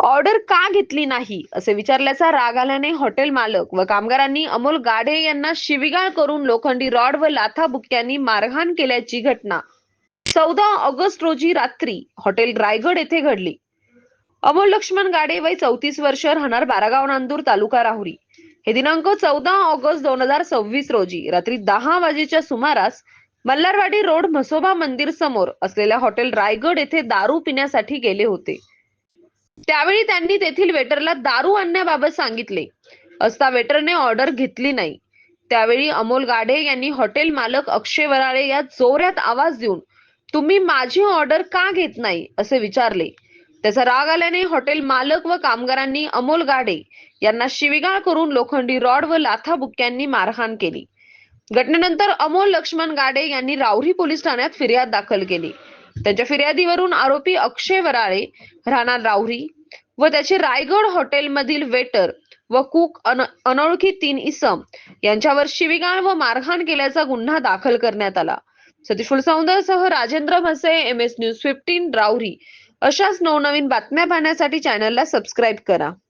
Order का घेतली नाही असे विचारल्याचा राग आल्याने हॉटेल मालक व कामगारांनी अमोल गाढे यांना शिवीगाळ करून लोखंडी रॉड व लाथाबुक्क्यांनी मारहाण केल्याची घटना 14 ऑगस्ट रोजी रात्री हॉटेल रायगड येथे घडली. अमोल लक्ष्मण गाडे वय 34 वर्ष, राहणार बारागाव नांदूर, तालुका राहुरी. हे दिनांक 14 ऑगस्ट 2026 रोजी रात्री 10 वाजेच्या सुमारास मल्हारवाडी रोड म्हसोबा मंदिर समोर असलेल्या हॉटेल रायगड येथे दारू पिण्यासाठी गेले होते. त्यावेळी त्यांनी तेथील वेटरला दारू आणण्याबाबत सांगितले असता वेटरने ऑर्डर घेतली नाही. त्यावेळी अमोल गाढे यांनी हॉटेल मालक अक्षय वराळे या जोरात आवाज देऊन तुम्ही माझी ऑर्डर का घेत नाही असे विचारले. त्याचा राग आल्याने हॉटेल मालक व कामगारांनी अमोल गाढे यांना शिवीगाळ करून लोखंडी रॉड व लाथाबुक्क्यांनी मारहाण केली. घटनेनंतर अमोल लक्ष्मण गाढे यांनी राहुरी पोलीस ठाण्यात फिर्याद दाखल केली. त्यांच्या फिर्यादीवरून आरोपी अक्षय वराळे, राहणार राहुरी व त्याचे रायगड हॉटेलमधील वेटर व कुक अनोळखी 3 इसम यांच्यावर शिवीगाळ व मारहाण केल्याचा गुन्हा दाखल करण्यात आला. सतीश फुलसौंदरसह राजेंद्र म्हसे, MS न्यूज 15 राहुरी. अशाच नवनवीन बातम्या पाहण्यासाठी चॅनलला सबस्क्राईब करा.